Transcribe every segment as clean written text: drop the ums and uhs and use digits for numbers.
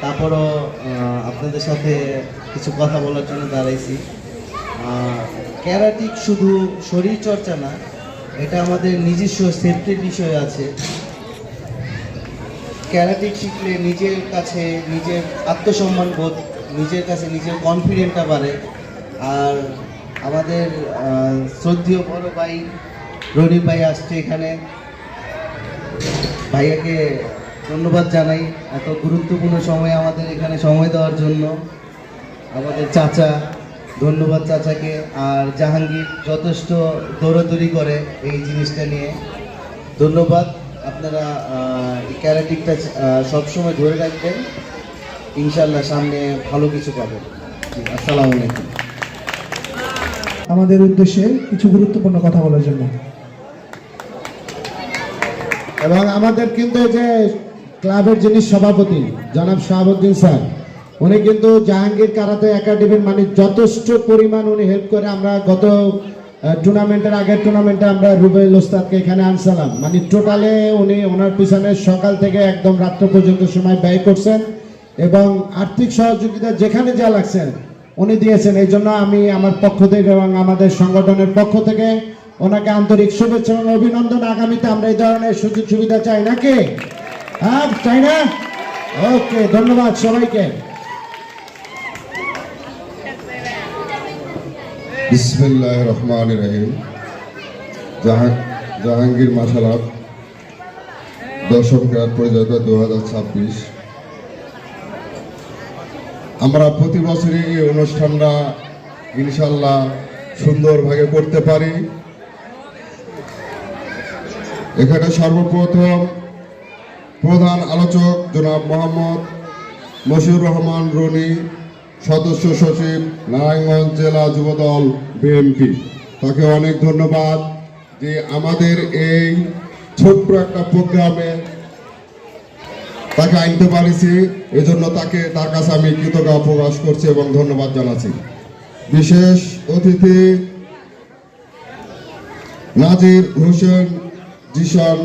তারপরও আপনাদের সাথে কিছু কথা বলার জন্য দাঁড়াইছি। ক্যারাটিক শুধু শরীর চর্চা না, এটা আমাদের নিজস্ব সেফটির বিষয় আছে। ক্যারাটিক শিখলে নিজের কাছে নিজের আত্মসম্মান বোধ, নিজের কাছে নিজের কনফিডেন্টটা বাড়ে। আর আমাদের শ্রদ্ধেয় বড় ভাই রনি ভাই আসছে এখানে, ভাইয়াকে ধন্যবাদ জানাই এত গুরুত্বপূর্ণ সময় আমাদের এখানে সময় দেওয়ার জন্য। আমাদের চাচা, ধন্যবাদ চাচাকে। আর জাহাঙ্গীর যথেষ্ট দৌড়াদৌড়ি করে এই জিনিসটা নিয়ে, ধন্যবাদ। আপনারা এই ক্যারাটিকটা সবসময় ধরে রাখবেন, ইনশাল্লাহ সামনে ভালো কিছু পাবেন। আসসালামু আলাইকুম। আমাদের উদ্দেশ্যে কিছু গুরুত্বপূর্ণ কথা বলার জন্য। এবং আমাদের কিন্তু যে ক্লাবের যিনি সভাপতি জনাব শাহাবুদ্দিন স্যার, উনি কিন্তু জাহাঙ্গীর কারাতে একাডেমির মানে যথেষ্ট পরিমাণ উনি হেল্প করে। আমরা গত টুর্নামেন্টের আগের টুর্নামেন্টে আমরা রুবেল ওস্তাদকে এখানে আনছিলাম, মানে টোটালে উনি ওনার পিছনে সকাল থেকে একদম রাত্র পর্যন্ত সময় ব্যয় করছেন এবং আর্থিক সহযোগিতা যেখানে যা লাগছেন উনি দিয়েছেন। এই জন্য আমি আমার পক্ষ থেকে এবং আমাদের সংগঠনের পক্ষ থেকে ওনাকে আন্তরিক শুভেচ্ছা এবং অভিনন্দন। আগামীতে আমরা এই ধরনের সুযোগ সুবিধা চাই নাকি? হ্যাঁ, চাই না? ওকে, ধন্যবাদ সবাইকে। বিসমিল্লাহির রহমানির রহিম। জাহাঙ্গীর মার্শাল আর্ট দশম ক্রীড়া প্রতিযোগিতা 2026। আমরা প্রতি বছরই এই অনুষ্ঠানটা ইনশাল্লাহ সুন্দরভাবে করতে পারি। এখানে সর্বপ্রথম প্রধান আলোচক জনাব মোহাম্মদ মশিউর রহমান রনি, সদস্য সচিব নারায়ণগঞ্জ জেলা যুবদল বিএনপি। তাকে অনেক ধন্যবাদ যে আমাদের এই ছোট্ট একটা প্রোগ্রামে তাকে আনতে পারিছি। এজন্য তার কাছে আমি কৃতজ্ঞতা প্রকাশ করছি এবং ধন্যবাদ জানাচ্ছি। বিশেষ অতিথি নাজির হোসেন জিশন,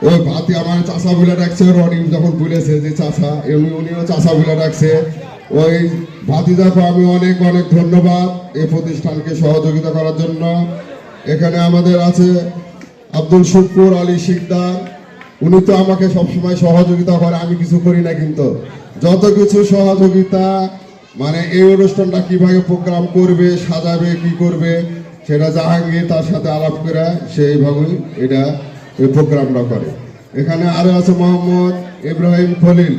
ওই ভাতি আমার চাষা বলে ডাকছে, রনি যখন বলেছে যে চাষা, উনিও চাষা বলে ডাকছে। ওই ভাতিজাকে আমি অনেক অনেক ধন্যবাদ এই প্রতিষ্ঠানকে সহযোগিতা করার জন্য। এখানে আমাদের আছে আব্দুল শুকুর আলী শিকদার, উনি তো আমাকে সবসময় সহযোগিতা করে, আমি কিছু করি না, কিন্তু যত কিছু সহযোগিতা মানে এই অনুষ্ঠানটা কিভাবে প্রোগ্রাম করবে, সাজাবে, কি করবে, সেটা জাহাঙ্গীর তার সাথে আলাপ করে সেইভাবেই এই প্রোগ্রামটা করে। এখানে আরো আছে মোহাম্মদ ইব্রাহিম খলিল,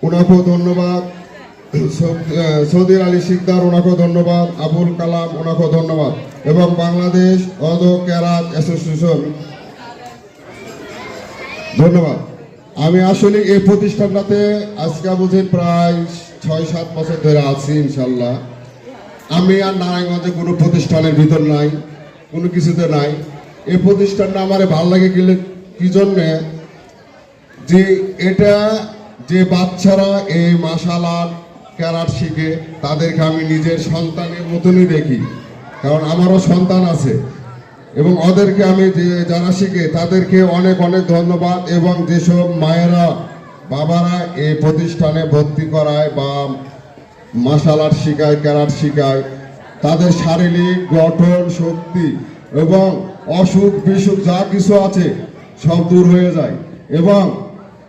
ওনাকেও ধন্যবাদ। সৌদির আলী শিকদার, ওনাকেও ধন্যবাদ। আবুল কালাম, ওনাকেও ধন্যবাদ। এবং বাংলাদেশ অদ ক্যারাত অ্যাসোসিয়েশন, ধন্যবাদ। আমি আসলে এই প্রতিষ্ঠানটাতে আজকে বুঝি প্রায় 6-7 বছর ধরে আছি। ইনশাল্লাহ আমি আর নারায়ণগঞ্জে কোনো প্রতিষ্ঠানের ভিতর নাই, কোনো কিছুতে নাই। এই প্রতিষ্ঠানটা আমার ভালো লাগে গেলে কি জন্যে, যে এটা যে বাচ্চারা এই মার্শাল আর্ট ক্যারাট শিখে তাদেরকে আমি নিজের সন্তানের মতনই দেখি, কারণ আমারও সন্তান আছে। এবং ওদেরকে আমি যারা শিখে তাদেরকে অনেক অনেক ধন্যবাদ। এবং যেসব মায়েরা বাবারা এই প্রতিষ্ঠানে ভর্তি করায় বা মার্শাল আর্ট শিখায়, ক্যারাট শিখায়, তাদের শারীরিক গঠন শক্তি এবং অসুখ বিসুখ যা কিছু আছে সব দূর হয়ে যায়। এবং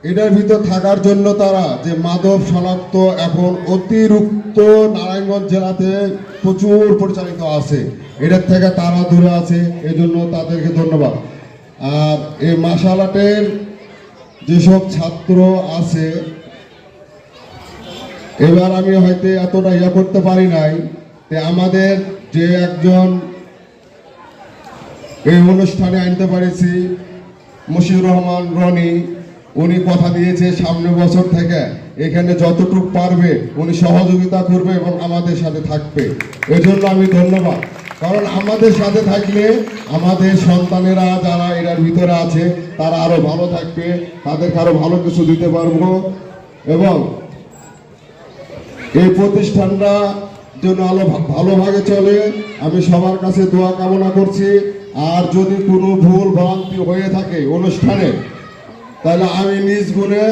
এটার ভিতর থাকার জন্য তারা যে মাদক শনাক্ত এখন অতিরিক্ত নারায়ণগঞ্জ জেলাতে প্রচুর পরিচালিত আছে, এটার থেকে তারা দূরে আছে, এই জন্য তাদেরকে ধন্যবাদ। আর এই মার্শাল আর্টের যেসব ছাত্র আছে, এবার আমি হয়তো এতটা করতে পারি নাই, আমাদের যে একজন এই অনুষ্ঠানে আনতে পারেছি মশিউর রহমান রনি, উনি কথা দিয়েছে সামনের বছর থেকে এখানে যতটুকু পারবে উনি সহযোগিতা করবে এবং আমাদের সাথে থাকবে। এজন্য আমি ধন্যবাদ, কারণ আমাদের সাথে থাকলে আমাদের সন্তানেরা যারা এর ভিতরে আছে তারা আরো ভালো থাকবে, তাদেরকে আরো ভালো কিছু দিতে পারবো। এবং এই প্রতিষ্ঠানটা যেন আরো ভালোভাবে চলে, আমি সবার কাছে দোয়া কামনা করছি। আর যদি কোনো ভুল ভ্রান্তি হয়ে থাকে অনুষ্ঠানে, তাহলে আমি নিজ গুণে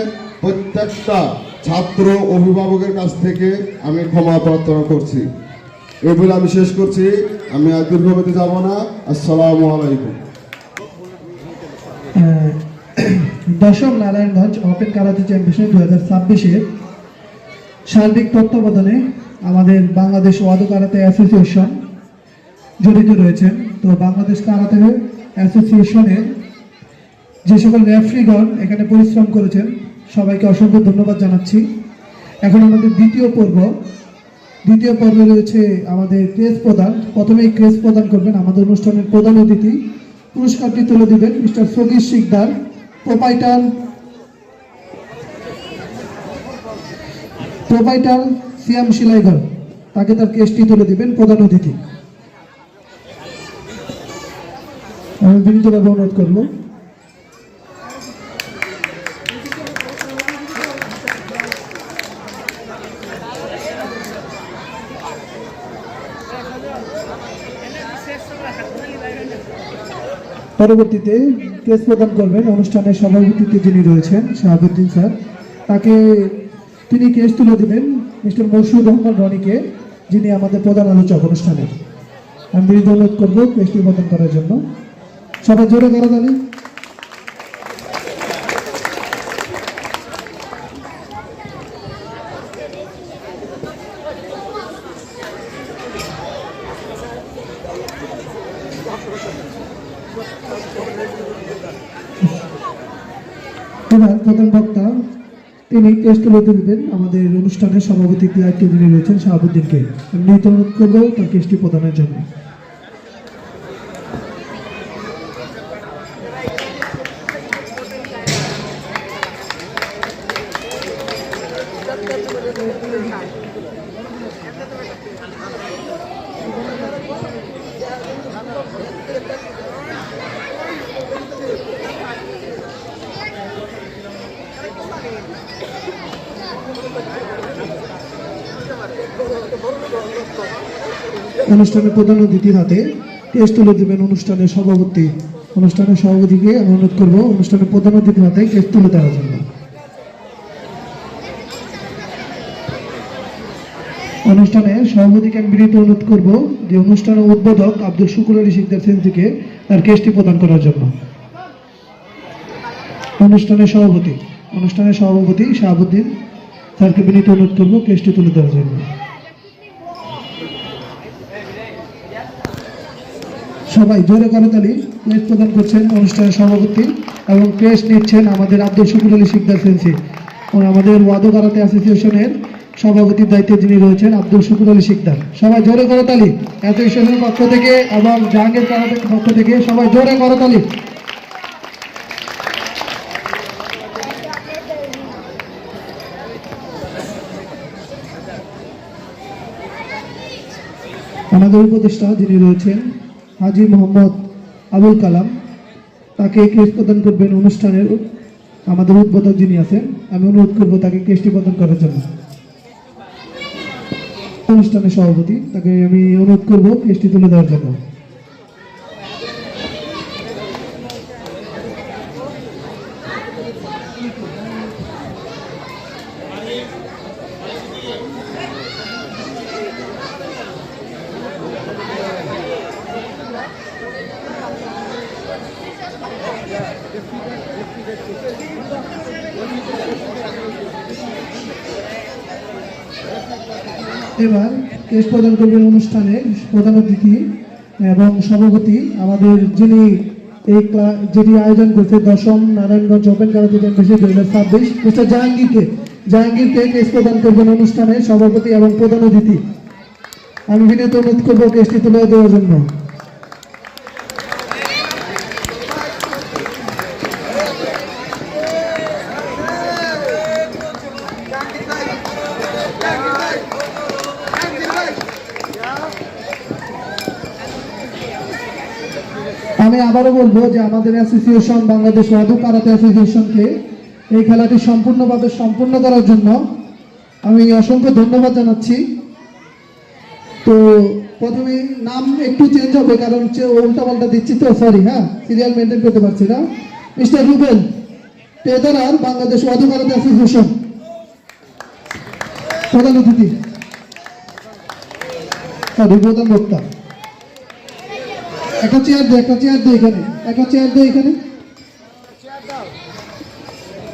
প্রত্যেকটা ছাত্র অভিভাবকের কাছ থেকে আমি ক্ষমা প্রার্থনা করছি। এই বলে আমি শেষ করছি, আমি আর দীর্ঘমেয়াদে যাব না। আসসালামু আলাইকুম। দশম নারায়ণগঞ্জ ওপেন কারাতে চ্যাম্পিয়নশিপ 2026-এর সার্বিক তত্ত্বাবধানে আমাদের বাংলাদেশ ওয়াদো কারাতে অ্যাসোসিয়েশন জড়িত রয়েছেন। তো বাংলাদেশ কারাতে অ্যাসোসিয়েশনের যে সকল রেফারিগণ এখানে পরিশ্রম করেছেন সবাইকে অসংখ্য ধন্যবাদ জানাচ্ছি। এখন আমাদের দ্বিতীয় পর্বে রয়েছে আমাদের ক্রেস প্রদান। প্রথমেই ক্রেস প্রদান করবেন আমাদের অনুষ্ঠানের প্রধান অতিথি। পুরস্কারটি তুলে দিবেন মিস্টার সগীর শিকদার, প্রোপাইটার সিয়াম শিলাইঘর। তাকে তার কেসটি তুলে দিবেন প্রধান অতিথি। আমি বিনীতভাবে অনুরোধ করব। পরবর্তীতে কেস প্রদান করবেন অনুষ্ঠানের সভাপতিত্বে যিনি রয়েছেন শাহাবুদ্দিন স্যার। তিনি কেস তুলে দেবেন মিস্টার মসুদ রহমান রনিকে, যিনি আমাদের প্রধান আলোচক অনুষ্ঠানের। আমি বিনীত অনুরোধ করবো কেসটি প্রদান করার জন্য। সবাই জোরে করতালি। এবার প্রধান বক্তা তিনি কেস তুলে দিবেন আমাদের অনুষ্ঠানের সভাপতির দায়িত্বে যিনি রয়েছেন শাহাবুদ্দিনকে। আমি বিনীত অনুরোধ করবো তার কেসটি প্রদানের জন্য। অনুষ্ঠানের প্রধান অতিথির হাতে কেস তুলে দেবেন অনুষ্ঠানের সভাপতিকে আমি অনুরোধ করবো অনুষ্ঠানের প্রধান অতিথির হাতে কেস তুলে দেওয়ার জন্য। অনুষ্ঠানের সভাপতিকে আমি বিনীত অনুরোধ করবো যে অনুষ্ঠানের উদ্বোধক আব্দুল শুকুর আলী শিকদার সেন্সিকে তার কেসটি প্রদান করার জন্য। অনুষ্ঠানের সভাপতি শাহাবুদ্দিন স্যারকে বিনীত অনুরোধ করবো কেসটি তুলে দেওয়ার জন্য। সবাই জোরে করতালি। কেস প্রদান করছেন অনুষ্ঠানের সভাপতি এবং কেস নিচ্ছেন আমাদের আব্দুল শুকুর আলী শিকদার সেন্সি ও আমাদের ওয়াদো কারাতে অ্যাসোসিয়েশনের সভাপতির দায়িত্বে যিনি রয়েছেন আব্দুল শুকুর আলী শিকদার। সবাই জোরে করতালি অ্যাসোসিয়েশনের পক্ষ থেকে এবং জাহাঙ্গীর কারাতের পক্ষ থেকে সবাই জোরে করতালি। আমাদের উপদেষ্টা যিনি রয়েছেন হাজি মোহাম্মদ আবুল কালাম, তাকে কেস প্রদান করবেন অনুষ্ঠানের আমাদের উদ্বোধক যিনি আছেন। আমি অনুরোধ করবো তাকে কেসটি প্রদান করার জন্য। অনুষ্ঠানের সভাপতি তাকে আমি অনুরোধ করবো কেসটি তুলে দেওয়ার জন্য। এবার কেস প্রদান করবেন অনুষ্ঠানের প্রধান অতিথি এবং সভাপতি আমাদের যেটি আয়োজন করছে দশম Narayanganj open karate championship 2026 mister জাহাঙ্গীরকে কেস প্রদান করবেন অনুষ্ঠানের সভাপতি এবং প্রধান অতিথি। আমি বিনীত অনুরোধ করবো কেসটি তুলে দেওয়ার জন্য। আমি আবারও বলবো যে আমাদের অ্যাসোসিয়েশন বাংলাদেশ ওয়াদো কারাতে অ্যাসোসিয়েশনকে এই খেলাটি সম্পূর্ণভাবে সম্পন্ন করার জন্য আমি অসংখ্য ধন্যবাদ জানাচ্ছি। তো প্রথমে নাম একটু চেঞ্জ হবে কারণ উল্টা পাল্টা দিচ্ছি তো, সরি। হ্যাঁ, সিরিয়াল মেনটেন করতে পারছি না। মিস্টার রুবেল পেদারার বাংলাদেশ ওয়াদু কারাতে অ্যাসোসিয়েশন প্রধান অতিথি প্রধান বক্তা। একটা চেয়ার দে এখানে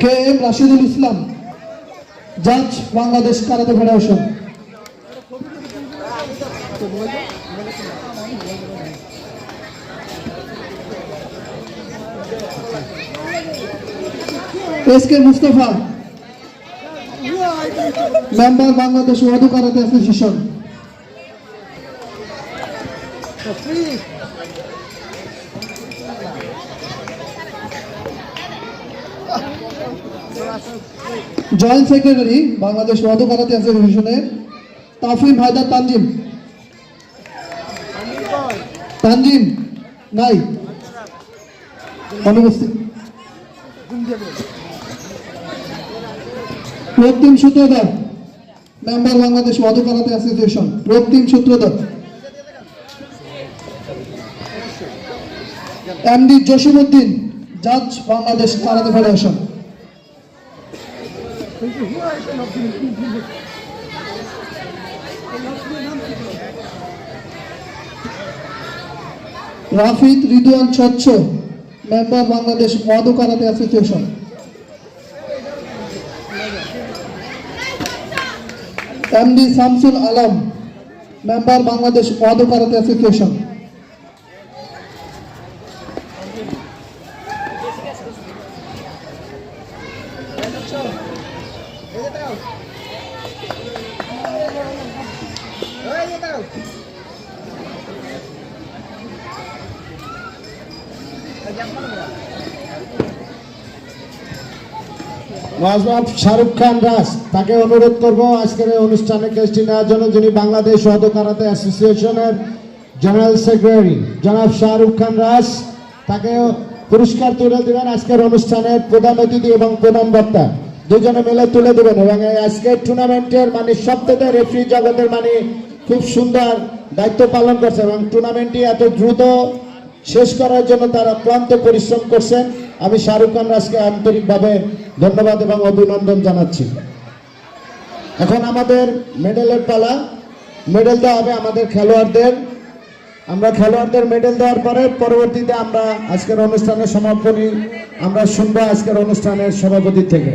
কে এম রাশিদুল ইসলাম, জাজ Bangladesh karate federation. S K Mustafa, member Bangladesh Wado karate association. Joint secretary Bangladesh Wado karate অ্যাসোসিয়েশনের তাফিম হায়দার তানজিম নাই, অনুপস্থিত। Raktim Sutradhar, member Bangladesh Wado karate association. Raktim Sutradhar. MD Jasimuddin, জাজ বাংলাদেশ কারাতে ফেডারেশন। রাফিদ রিদওয়ান স্বচ্ছ, member Bangladesh Wado karate association. MD Shamsul Alam, member Bangladesh Wado karate association. Nawaz Shahrukh Khan Raj, তাকে অনুরোধ করব আজকের এই অনুষ্ঠানে কেসটি নেওয়ার জন্য, যিনি বাংলাদেশ ওয়াদু কারাতে অ্যাসোসিয়েশনের জেনারেল সেক্রেটারি জনাব শাহরুখ খান রাজ, তাকে পুরস্কার তুলে দেবেন। আজকের অনুষ্ঠানের প্রধান অতিথি এবং প্রধান বক্তা দুজনে মিলে তুলে দেবেন। এবং এই আজকের টুর্নামেন্টের মানে সবথেকে রেফারি জগতের মানে খুব সুন্দর দায়িত্ব পালন করছে এবং টুর্নামেন্টটি এত দ্রুত শেষ করার জন্য তারা ক্লান্ত পরিশ্রম করছেন। আমি শাহরুখ খান রাজকে আন্তরিকভাবে ধন্যবাদ এবং অভিনন্দন জানাচ্ছি। এখন আমাদের মেডেলের পালা। মেডেল দেওয়া হবে আমাদের খেলোয়াড়দের। আমরা খেলোয়াড়দের মেডেল দেওয়ার পরে পরবর্তীতে আমরা আজকের অনুষ্ঠানের সমাপনী আমরা শুনবো আজকের অনুষ্ঠানের সভাপতি থেকে।